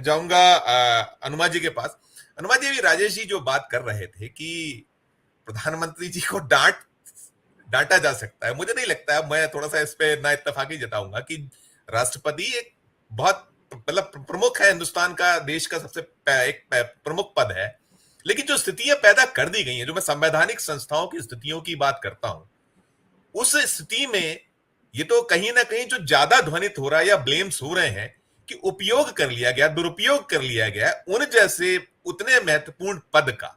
जाऊंगा अनुमा जी के पास। अनुमा जी, अभी राजेश जी जो बात कर रहे थे कि प्रधानमंत्री जी को डांटा जा सकता है, मुझे नहीं लगता है। मैं थोड़ा सा इस पे ना इत्तेफाकी जताऊंगा कि राष्ट्रपति एक बहुत मतलब प्रमुख है, हिंदुस्तान का, देश का सबसे एक प्रमुख पद है। लेकिन जो स्थितियां पैदा कर दी गई हैं, जो मैं संवैधानिक संस्थाओं की स्थितियों की बात करता हूं, उस स्थिति में ये तो कहीं ना कहीं जो ज्यादा ध्वनित हो रहा है या ब्लेम्स हो रहे हैं कि उपयोग कर लिया गया, दुरुपयोग कर लिया गया उन जैसे उतने महत्वपूर्ण पद का।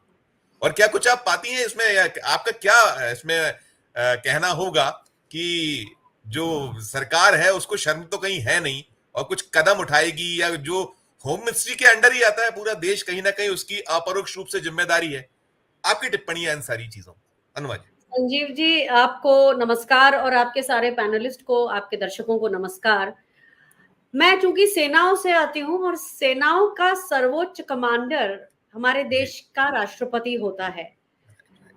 और क्या कुछ आप पाती हैं इसमें, या आपका क्या इसमें कहना होगा कि जो सरकार है उसको शर्म तो कहीं है नहीं और कुछ कदम उठाएगी, या जो होम मिनिस्ट्री के अंडर ही आता है पूरा देश, कहीं ना कहीं उसकी अपरोक्ष रूप से जिम्मेदारी है? आपकी टिप्पणियां इन सारी चीजों, अनुवाद। संजीव जी, आपको नमस्कार और आपके सारे पैनलिस्ट को, आपके दर्शकों को नमस्कार। मैं चूंकि सेनाओं से आती हूं और सेनाओं का सर्वोच्च कमांडर हमारे जी। देश का राष्ट्रपति होता है।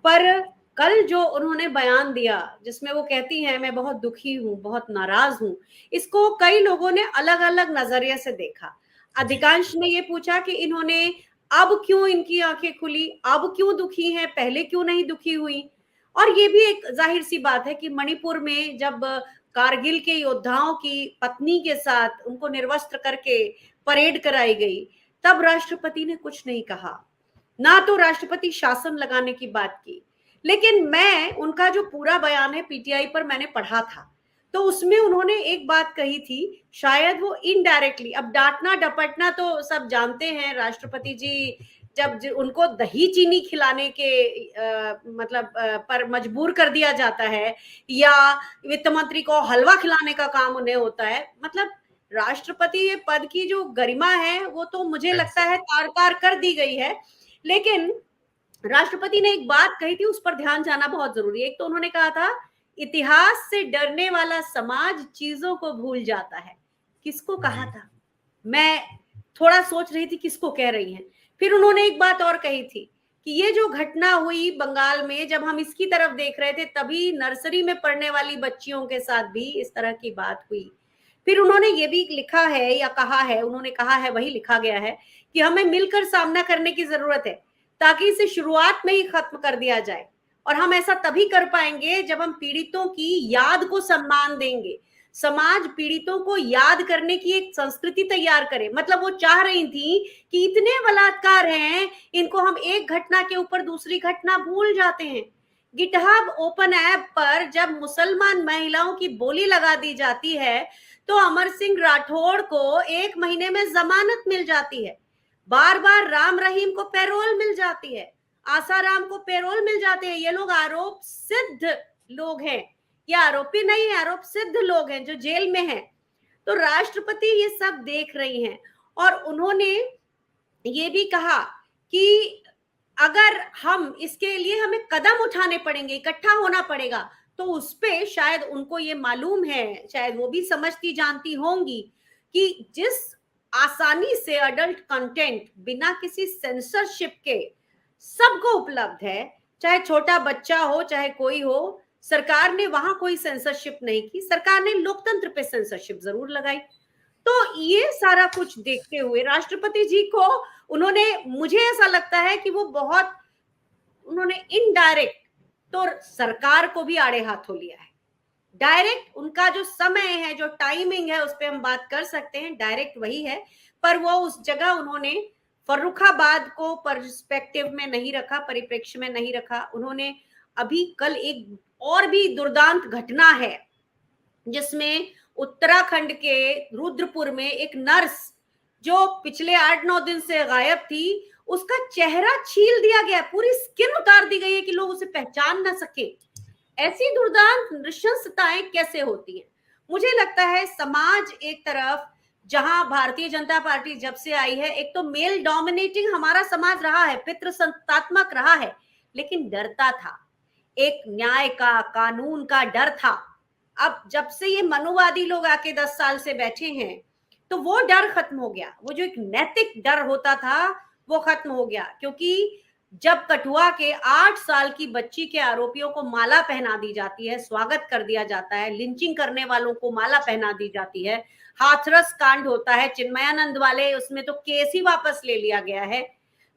पर कल जो उन्होंने बयान दिया जिसमें वो कहती हैं मैं बहुत दुखी हूं, बहुत नाराज हूं, इसको कई लोगों ने अलग अलग नजरिए से देखा। जी। अधिकांश ने ये पूछा कि इन्होंने अब क्यों इनकी आंखें खुली, अब क्यों दुखी हैं, पहले क्यों नहीं दुखी हुई। और ये भी एक जाहिर सी बात है कि मणिपुर में जब कारगिल के योद्धाओं की पत्नी के साथ उनको निर्वस्त्र करके परेड कराई गई, तब राष्ट्रपति ने कुछ नहीं कहा, ना तो राष्ट्रपति शासन लगाने की बात की। लेकिन मैं उनका जो पूरा बयान है पीटीआई पर मैंने पढ़ा था, तो उसमें उन्होंने एक बात कही थी, शायद वो इनडायरेक्टली, अब डांटना डपटना तो सब जानते हैं। राष्ट्रपति जी जब उनको दही चीनी खिलाने के पर मजबूर कर दिया जाता है, या वित्त मंत्री को हलवा खिलाने का काम उन्हें होता है, मतलब राष्ट्रपति ये पद की जो गरिमा है वो तो मुझे लगता है तार तार कर दी गई है। लेकिन राष्ट्रपति ने एक बात कही थी, उस पर ध्यान जाना बहुत जरूरी है। एक तो उन्होंने कहा था, इतिहास से डरने वाला समाज चीजों को भूल जाता है। किसको कहा जी। था? मैं थोड़ा सोच रही थी किसको कह रही हैं। फिर उन्होंने एक बात और कही थी कि ये जो घटना हुई बंगाल में, जब हम इसकी तरफ देख रहे थे तभी नर्सरी में पढ़ने वाली बच्चियों के साथ भी इस तरह की बात हुई। फिर उन्होंने ये भी लिखा है या कहा है, उन्होंने कहा है, वही लिखा गया है कि हमें मिलकर सामना करने की जरूरत है ताकि इसे शुरुआत में ही खत्म कर दिया जाए। और हम ऐसा तभी कर पाएंगे जब हम पीड़ितों की याद को सम्मान देंगे। समाज पीड़ितों को याद करने की एक संस्कृति तैयार करे। मतलब वो चाह रही थी कि इतने बलात्कार हैं, इनको हम एक घटना के ऊपर दूसरी घटना भूल जाते हैं। गिटहब ओपन ऐप पर जब मुसलमान महिलाओं की बोली लगा दी जाती है तो अमर सिंह राठौड़ को 1 महीने में जमानत मिल जाती है। बार बार राम रहीम को पैरोल मिल जाती है, आसाराम को पैरोल मिल जाते हैं। ये लोग आरोप सिद्ध लोग हैं, ये आरोपी नहीं है, आरोप सिद्ध लोग हैं जो जेल में हैं। तो राष्ट्रपति ये सब देख रही हैं और उन्होंने ये भी कहा कि अगर हम इसके लिए हमें कदम उठाने पड़ेंगे, इकट्ठा होना पड़ेगा, तो उस पे शायद उनको ये मालूम है, शायद वो भी समझती जानती होंगी कि जिस आसानी से अडल्ट कंटेंट बिना किसी सेंसरशिप के सबको उपलब्ध है, चाहे छोटा बच्चा हो चाहे कोई हो, सरकार ने वहां कोई सेंसरशिप नहीं की। सरकार ने लोकतंत्र पे सेंसरशिप जरूर लगाई। तो ये सारा कुछ देखते हुए राष्ट्रपति जी को उन्होंने, मुझे ऐसा लगता है कि वो बहुत, उन्होंने इनडायरेक्ट तो सरकार को भी आड़े हाथों लिया है। डायरेक्ट उनका जो समय है, जो टाइमिंग है, उस पर हम बात कर सकते हैं, डायरेक्ट वही है। पर वो उस जगह उन्होंने फर्रुखाबाद को पर्सपेक्टिव में नहीं रखा, परिप्रेक्ष्य में नहीं रखा उन्होंने। अभी कल एक और भी दुर्दांत घटना है जिसमें उत्तराखंड के रुद्रपुर में एक नर्स जो पिछले 8-9 दिन से गायब थी, उसका चेहरा छील दिया गया, पूरी स्किन उतार दी गई है कि लोग उसे पहचान ना सके। ऐसी दुर्दांत नृशंसताएं कैसे होती हैं? मुझे लगता है समाज एक तरफ, जहां भारतीय जनता पार्टी जब से आई है, एक तो मेल डोमिनेटिंग हमारा समाज रहा है, पितृसत्तात्मक रहा है, लेकिन डरता था, एक न्याय का, कानून का डर था। अब जब से ये मनुवादी लोग आके 10 साल से बैठे हैं, तो वो डर खत्म हो गया। वो जो एक नैतिक डर होता था वो खत्म हो गया, क्योंकि जब कठुआ के 8 साल की बच्ची के आरोपियों को माला पहना दी जाती है, स्वागत कर दिया जाता है, लिंचिंग करने वालों को माला पहना दी जाती है, हाथरस कांड होता है, चिन्मयानंद वाले उसमें तो केस ही वापस ले लिया गया है।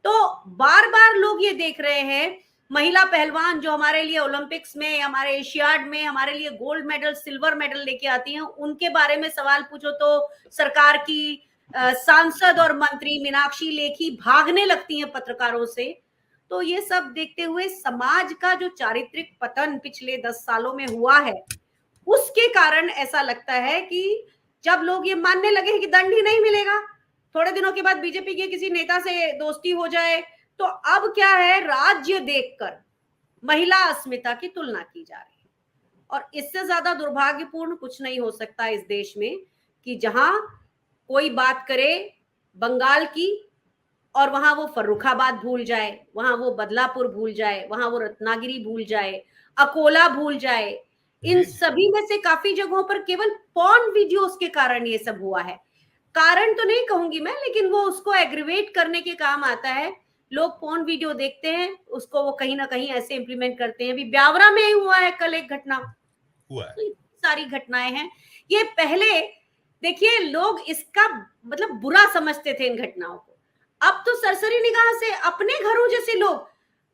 तो बार बार लोग ये देख रहे हैं, महिला पहलवान जो हमारे लिए ओलंपिक्स में, हमारे एशियाड में हमारे लिए गोल्ड मेडल, सिल्वर मेडल लेके आती हैं, उनके बारे में सवाल पूछो तो सरकार की सांसद और मंत्री मीनाक्षी लेखी भागने लगती हैं पत्रकारों से। तो ये सब देखते हुए समाज का जो चारित्रिक पतन पिछले 10 सालों में हुआ है, उसके कारण ऐसा लगता है कि जब लोग ये मानने लगे हैं कि दंड ही नहीं मिलेगा, थोड़े दिनों के बाद बीजेपी के किसी नेता से दोस्ती हो जाए, तो अब क्या है, राज्य देखकर महिला अस्मिता की तुलना की जा रही है। और इससे ज्यादा दुर्भाग्यपूर्ण कुछ नहीं हो सकता इस देश में कि जहां कोई बात करे बंगाल की और वहां वो फर्रुखाबाद भूल जाए, वहां वो बदलापुर भूल जाए, वहां वो रत्नागिरी भूल जाए, अकोला भूल जाए। इन सभी में से काफी जगहों पर केवल पॉर्न वीडियोस के कारण ये सब हुआ है। कारण तो नहीं कहूंगी मैं, लेकिन वो उसको एग्रीवेट करने के काम आता है। लोग पॉर्न वीडियो देखते हैं, उसको वो कहीं ना कहीं ऐसे इंप्लीमेंट करते हैं। अभी ब्यावरा में ही हुआ है कल एक घटना, हुआ है। तो सारी घटनाएं हैं। ये पहले देखिए लोग इसका मतलब बुरा समझते थे इन घटनाओं को, अब तो सरसरी निगाह से अपने घरों जैसे लोग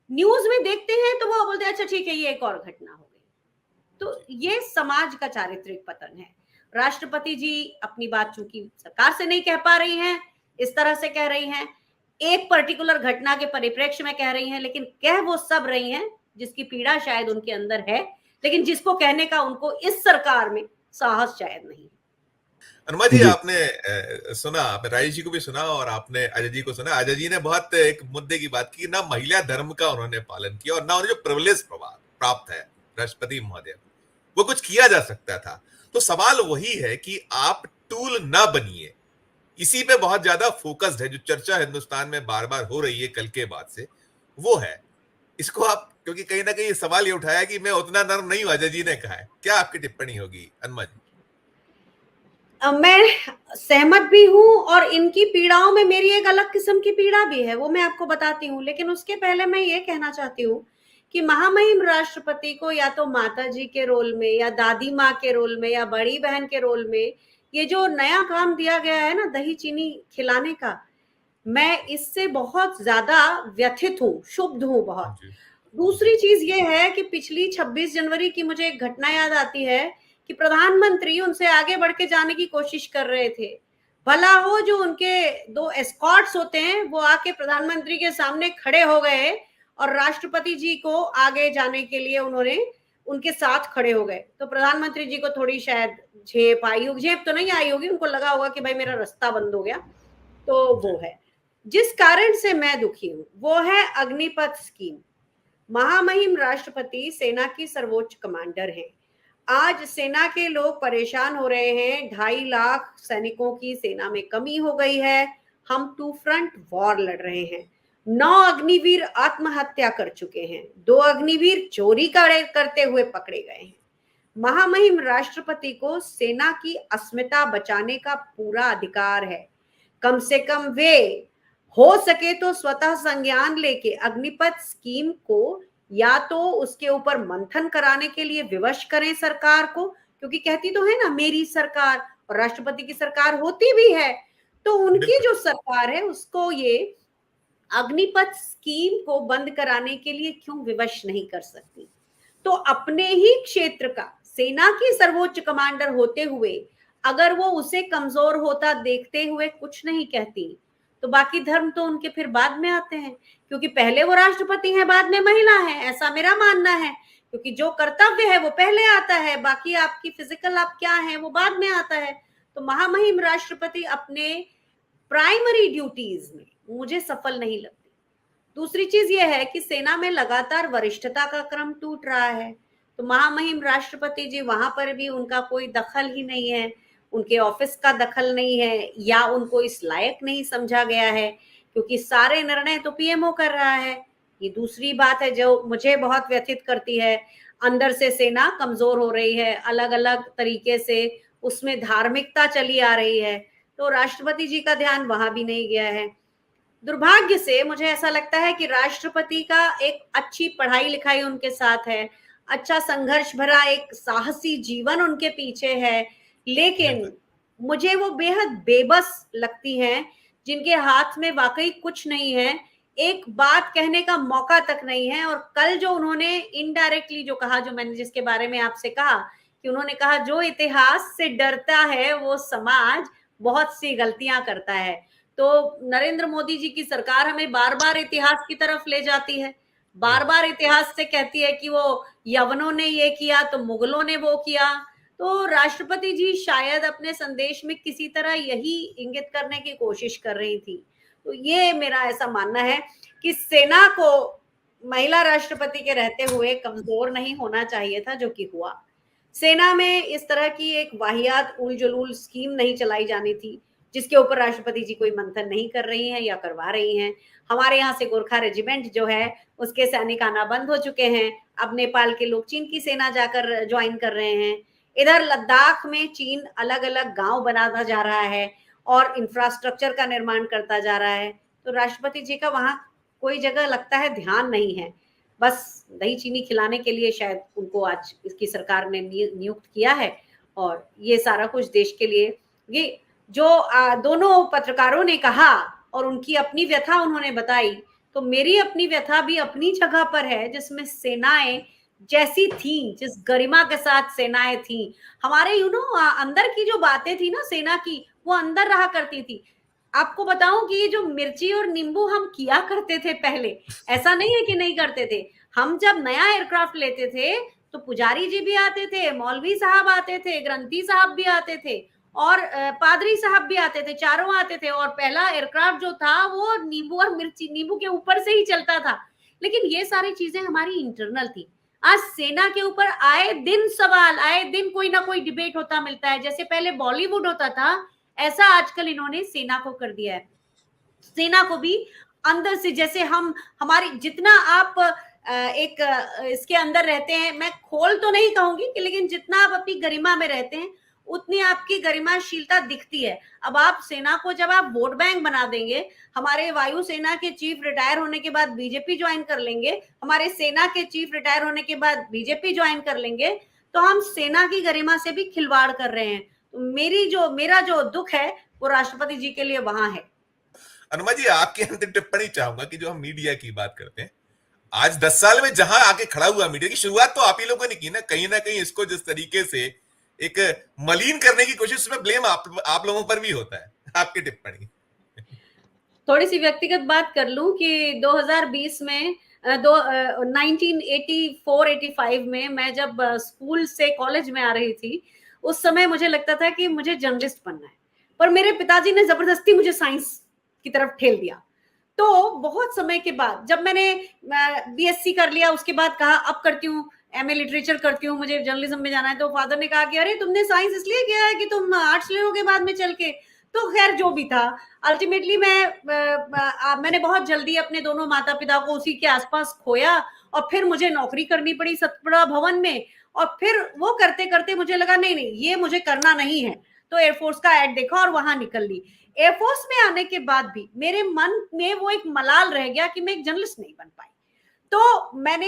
न्यूज में देखते हैं तो वो बोलते हैं अच्छा ठीक है ये एक और घटना हो गई। तो ये समाज का चारित्रिक पतन है। राष्ट्रपति जी अपनी बात चूंकि सरकार से नहीं कह पा रही हैं, इस तरह से कह रही हैं, एक पर्टिकुलर घटना के परिप्रेक्ष्य में कह रही हैं, लेकिन कह वो सब रही हैं जिसकी पीड़ा शायद उनके अंदर है, लेकिन जिसको कहने का उनको इस सरकार में साहस शायद नहीं। अनुमा जी, आपने सुना, आपने राजेश जी को भी सुना और आपने अजय जी को सुना। अजय जी ने बहुत एक मुद्दे की बात की, ना महिला धर्म का उन्होंने पालन किया और ना उन्हें जो प्रिविलेज प्राप्त है राष्ट्रपति महोदय, वो कुछ किया जा सकता था। तो सवाल वही है कि आप टूल ना बनिए, इसी पे बहुत ज्यादा फोकस्ड है। जो चर्चा हिंदुस्तान में बार बार हो रही है कल के बाद से, वो है इसको आप, क्योंकि कहीं ना कहीं सवाल ये उठाया कि मैं उतना नर्म नहीं हूं, अजय जी ने कहा है। क्या आपकी टिप्पणी होगी अनुमा जी? मैं सहमत भी हूं और इनकी पीड़ाओं में मेरी एक अलग किस्म की पीड़ा भी है, वो मैं आपको बताती हूँ। लेकिन उसके पहले मैं ये कहना चाहती हूँ कि महामहिम राष्ट्रपति को या तो माता जी के रोल में या दादी माँ के रोल में या बड़ी बहन के रोल में ये जो नया काम दिया गया है ना दही चीनी खिलाने का, मैं इससे बहुत ज्यादा व्यथित हूँ, क्षुब्ध हूँ बहुत। दूसरी चीज ये है कि पिछली 26 जनवरी की मुझे एक घटना याद आती है कि प्रधानमंत्री उनसे आगे बढ़ के जाने की कोशिश कर रहे थे। भला हो जो उनके 2 एस्कॉर्ट्स होते हैं वो आके प्रधानमंत्री के सामने खड़े हो गए और राष्ट्रपति जी को आगे जाने के लिए उन्होंने उनके साथ खड़े हो गए। तो प्रधानमंत्री जी को थोड़ी शायद झेप आई होगी, झेप तो नहीं आई होगी, उनको लगा होगा कि भाई मेरा रास्ता बंद हो गया। तो वो है जिस कारण से मैं दुखी हूं, वो है अग्निपथ स्कीम। महामहिम राष्ट्रपति सेना की सर्वोच्च कमांडर हैं। आज सेना के लोग परेशान हो रहे हैं, 2.5 लाख सैनिकों की सेना में कमी हो गई है, हम 2 फ्रंट वॉर लड़ रहे हैं। 9 अग्निवीर आत्महत्या कर चुके हैं, 2 अग्निवीर चोरी करते हुए पकड़े गए हैं। महामहिम राष्ट्रपति को सेना की अस्मिता बचाने का पूरा अधिकार है। कम से कम वे हो सके तो स्वतः संज्ञान लेके अग्निपथ स्कीम को या तो उसके ऊपर मंथन कराने के लिए विवश करें सरकार को, क्योंकि कहती तो है ना मेरी सरकार, और राष्ट्रपति की सरकार होती भी है, तो उनकी जो सरकार है उसको ये अग्निपथ स्कीम को बंद कराने के लिए क्यों विवश नहीं कर सकती। तो अपने ही क्षेत्र का सेना की सर्वोच्च कमांडर होते हुए अगर वो उसे कमजोर होता देखते हुए कुछ नहीं कहती, तो बाकी धर्म तो उनके फिर बाद में आते हैं, क्योंकि पहले वो राष्ट्रपति हैं, बाद में महिला है, ऐसा मेरा मानना है। क्योंकि जो कर्तव्य है वो पहले आता है, बाकी आपकी फिजिकल आप क्या है वो बाद में आता है। तो महामहिम राष्ट्रपति अपने प्राइमरी ड्यूटीज में मुझे सफल नहीं लगती। दूसरी चीज ये है कि सेना में लगातार वरिष्ठता का क्रम टूट रहा है, तो महामहिम राष्ट्रपति जी वहां पर भी उनका कोई दखल ही नहीं है, उनके ऑफिस का दखल नहीं है, या उनको इस लायक नहीं समझा गया है, क्योंकि सारे निर्णय तो पीएमओ कर रहा है। ये दूसरी बात है जो मुझे बहुत व्यथित करती है। अंदर से सेना कमजोर हो रही है, अलग अलग तरीके से उसमें धार्मिकता चली आ रही है, तो राष्ट्रपति जी का ध्यान वहां भी नहीं गया है। दुर्भाग्य से मुझे ऐसा लगता है कि राष्ट्रपति का एक अच्छी पढ़ाई लिखाई उनके साथ है, अच्छा संघर्ष भरा एक साहसी जीवन उनके पीछे है, लेकिन मुझे वो बेहद बेबस लगती हैं, जिनके हाथ में वाकई कुछ नहीं है, एक बात कहने का मौका तक नहीं है। और कल जो उन्होंने इनडायरेक्टली जो कहा, जो मैंने जिसके बारे में आपसे कहा कि उन्होंने कहा जो इतिहास से डरता है वो समाज बहुत सी गलतियां करता है। तो नरेंद्र मोदी जी की सरकार हमें बार बार इतिहास की तरफ ले जाती है, बार बार इतिहास से कहती है कि वो यवनों ने ये किया तो मुगलों ने वो किया। तो राष्ट्रपति जी शायद अपने संदेश में किसी तरह यही इंगित करने की कोशिश कर रही थी। तो ये मेरा ऐसा मानना है कि सेना को महिला राष्ट्रपति के रहते हुए कमजोर नहीं होना चाहिए था, जो कि हुआ। सेना में इस तरह की एक वाहियात उल जलूल स्कीम नहीं चलाई जानी थी, जिसके ऊपर राष्ट्रपति जी कोई मंथन नहीं कर रही हैं या करवा रही हैं। हमारे यहाँ से गोरखा रेजिमेंट जो है उसके सैनिक आना बंद हो चुके हैं। अब नेपाल के लोग चीन की सेना जाकर ज्वाइन कर रहे हैं। इधर लद्दाख में चीन अलग अलग गांव बनाता जा रहा है और इंफ्रास्ट्रक्चर का निर्माण करता जा रहा है। तो राष्ट्रपति जी का वहां कोई जगह लगता है ध्यान नहीं है। बस दही चीनी खिलाने के लिए शायद उनको आज इसकी सरकार ने नियुक्त किया है, और ये सारा कुछ देश के लिए। ये जो दोनों पत्रकारों ने कहा और उनकी अपनी व्यथा उन्होंने बताई, तो मेरी अपनी व्यथा भी अपनी जगह पर है, जिसमें सेनाएं जैसी थी, जिस गरिमा के साथ सेनाएं थी, हमारे अंदर की जो बातें थी ना सेना की, वो अंदर रहा करती थी। आपको बताऊं कि ये जो मिर्ची और नींबू हम किया करते थे पहले, ऐसा नहीं है कि नहीं करते थे। हम जब नया एयरक्राफ्ट लेते थे तो पुजारी जी भी आते थे, मौलवी साहब आते थे, ग्रंथी साहब भी आते थे और पादरी साहब भी आते थे, चारों आते थे। और पहला एयरक्राफ्ट जो था वो नींबू और मिर्ची, नींबू के ऊपर से ही चलता था। लेकिन ये सारी चीजें हमारी इंटरनल थी। आज सेना के ऊपर आए दिन सवाल, आए दिन कोई ना कोई डिबेट होता मिलता है। जैसे पहले बॉलीवुड होता था, ऐसा आजकल इन्होंने सेना को कर दिया है। सेना को भी अंदर से, जैसे हमारी जितना आप एक इसके अंदर रहते हैं, मैं खोल तो नहीं कहूंगी कि, लेकिन जितना आप अपनी गरिमा में रहते हैं उतनी आपकी गरिमाशीलता दिखती है। अब आप सेना को जब आप वोट बैंक बना देंगे, हमारे वायुसेना के चीफ रिटायर होने के बाद बीजेपी ज्वाइन कर लेंगे, हमारे सेना के चीफ रिटायर होने के बाद बीजेपी ज्वाइन कर लेंगे, तो हम सेना की गरिमा से भी खिलवाड़ कर रहे हैं। तो मेरा जो दुख है वो राष्ट्रपति जी के लिए वहां है। अनुमा जी, आपकी अंतिम टिप्पणी चाहूंगा कि जो हम मीडिया की बात करते हैं, आज 10 साल में जहां आके खड़ा हुआ मीडिया की शुरुआत तो आप ही लोगों ने की ना कहीं इसको जिस तरीके से एक मलिन करने की कोशिश में ब्लेम आप लोगों पर भी होता है। आपकी टिप्पणी। थोड़ी सी व्यक्तिगत बात कर लूं कि 2020 में 1984-85 में मैं जब स्कूल से कॉलेज में आ रही थी, उस समय मुझे लगता था कि मुझे जर्नलिस्ट बनना है, पर मेरे पिताजी ने जबरदस्ती मुझे साइंस की तरफ ठेल दिया। तो बहुत समय के बाद जब मैंने बीएससी कर लिया, उसके बाद कहा अब करती हूँ एमए लिटरेचर करती हूँ, मुझे जर्नलिज्म में जाना है, तो फादर ने कहा कि अरे तुमने साइंस इसलिए किया है कि तुम आर्ट्स ले लोगे बाद में चल के। तो खैर जो भी था, अल्टीमेटली मैंने बहुत जल्दी अपने दोनों माता पिता को उसी के आसपास खोया, और फिर मुझे नौकरी करनी पड़ी सतपुड़ा भवन में। और फिर वो करते करते मुझे लगा नहीं नहीं ये मुझे करना नहीं है, तो एयरफोर्स का एड देखा और वहां निकल ली। एयरफोर्स में आने के बाद भी मेरे मन में वो एक मलाल रह गया कि मैं एक जर्नलिस्ट नहीं बन पाई। तो मैंने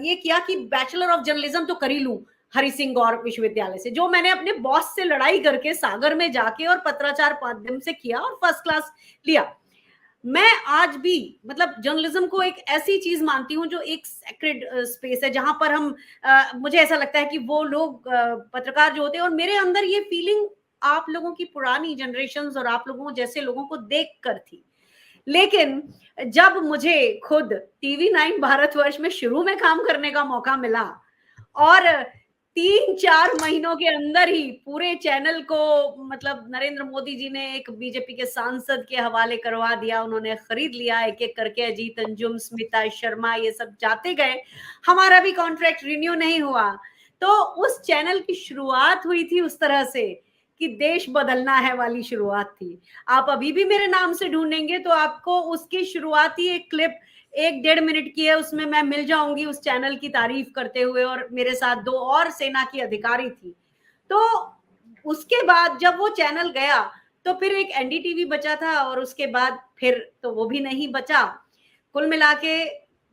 ये किया कि बैचलर ऑफ जर्नलिज्म तो कर ही लूं हरि सिंह गौर विश्वविद्यालय से, जो मैंने अपने बॉस से लड़ाई करके सागर में जाके और पत्राचार माध्यम से किया और फर्स्ट क्लास लिया। मैं आज भी मतलब जर्नलिज्म को एक ऐसी चीज मानती हूँ जो एक सेक्रेड स्पेस है, जहां पर हम मुझे ऐसा लगता है कि वो लोग पत्रकार जो होते हैं, और मेरे अंदर ये फीलिंग आप लोगों की पुरानी जनरेशंस और आप लोगों जैसे लोगों को देख कर थी। लेकिन जब मुझे खुद टीवी 9 भारतवर्ष में शुरू में काम करने का मौका मिला और 3-4 महीनों के अंदर ही पूरे चैनल को मतलब नरेंद्र मोदी जी ने एक बीजेपी के सांसद के हवाले करवा दिया, उन्होंने खरीद लिया एक एक करके। अजीत अंजुम, स्मिता शर्मा, ये सब जाते गए, हमारा भी कॉन्ट्रैक्ट रिन्यू नहीं हुआ। तो उस चैनल की शुरुआत हुई थी उस तरह से कि देश बदलना है वाली शुरुआत थी। आप अभी भी मेरे नाम से ढूंढेंगे तो आपको उसकी शुरुआती एक क्लिप 1-1.5 मिनट की है, उसमें मैं मिल जाऊंगी उस चैनल की तारीफ करते हुए, और मेरे साथ 2 और सेना की अधिकारी थी। तो उसके बाद जब वो चैनल गया तो फिर एक एनडीटीवी बचा था और उसके बाद फिर तो वो भी नहीं बचा। कुल मिला के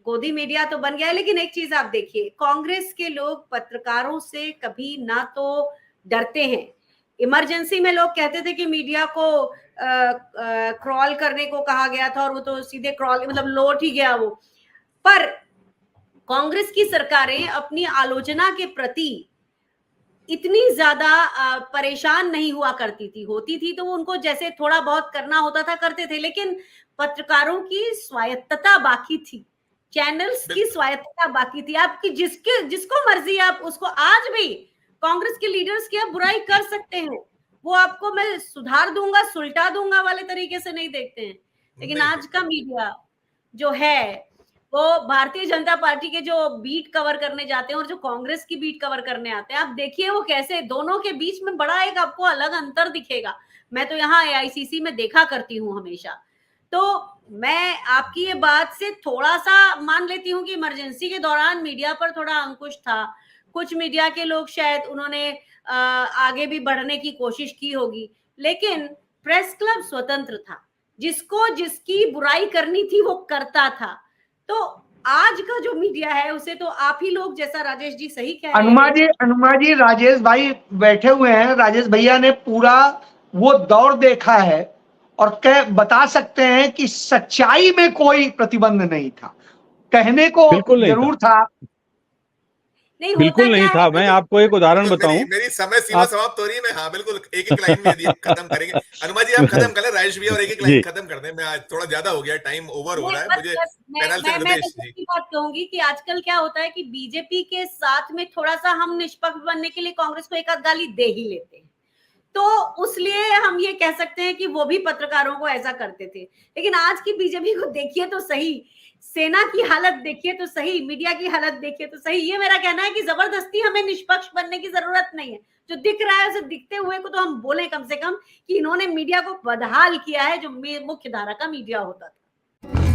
गोदी मीडिया तो बन गया है। लेकिन एक चीज आप देखिए, कांग्रेस के लोग पत्रकारों से कभी ना तो डरते हैं। इमरजेंसी में लोग कहते थे कि मीडिया को क्रॉल करने को कहा गया था और वो तो सीधे क्रॉल मतलब लौट ही गया वो। पर कांग्रेस की सरकारें अपनी आलोचना के प्रति इतनी ज्यादा परेशान नहीं हुआ करती थी। होती थी तो वो उनको जैसे थोड़ा बहुत करना होता था करते थे, लेकिन पत्रकारों की स्वायत्तता बाकी थी, चैनल्स की स्वायत्तता बाकी थी। आपकी जिसको मर्जी आप उसको, आज भी कांग्रेस के लीडर्स की आप बुराई कर सकते हैं, वो आपको मैं सुधार दूंगा सुलटा दूंगा वाले तरीके से नहीं देखते हैं। लेकिन आज का मीडिया जो है वो भारतीय जनता पार्टी के जो बीट कवर करने जाते हैं और जो कांग्रेस की बीट कवर करने आते हैं, आप देखिए वो कैसे दोनों के बीच में बड़ा एक आपको अलग अंतर दिखेगा। मैं तो यहाँ एआईसीसी में देखा करती हूँ हमेशा। तो मैं आपकी ये बात से थोड़ा सा मान लेती हूँ कि इमरजेंसी के दौरान मीडिया पर थोड़ा अंकुश था। कुछ मीडिया के लोग शायद उन्होंने आगे भी बढ़ने की कोशिश की होगी, लेकिन प्रेस क्लब स्वतंत्र था, जिसको जिसकी बुराई करनी थी वो करता था। तो आज का जो मीडिया है उसे तो आप ही लोग, जैसा राजेश जी सही कह रहे हैं, अनुमा जी राजेश भाई बैठे हुए हैं, राजेश भैया ने पूरा वो दौर देखा है और बता सकते हैं कि सच्चाई में कोई प्रतिबंध नहीं था। कहने को जरूर था, नहीं बिल्कुल नहीं था। मैं आपको एक उदाहरण बताऊं, मेरी समय सीमा समाप्त हो रही है। मैं हाँ बिल्कुल एक लाइन में यदि खत्म करेंगे। अनुमा जी आप खत्म कर लें, राजेश भैया और एक लाइन खत्म कर दें। मैं आज थोड़ा ज्यादा हो गया, टाइम ओवर हो रहा है मुझे। मैं एक बात कहूंगी कि आजकल क्या होता है कि बीजेपी के साथ में थोड़ा सा हम निष्पक्ष बनने के लिए कांग्रेस को एक आध गाली दे ही लेते हैं, तो उसलिए हम ये कह सकते हैं कि वो भी पत्रकारों को ऐसा करते थे। लेकिन आज की बीजेपी को देखिए तो सही, सेना की हालत देखिए तो सही, मीडिया की हालत देखिए तो सही। ये मेरा कहना है कि जबरदस्ती हमें निष्पक्ष बनने की जरूरत नहीं है। जो दिख रहा है उसे दिखते हुए को तो हम बोले कम से कम कि इन्होंने मीडिया को बदहाल किया है, जो मुख्य धारा का मीडिया होता था।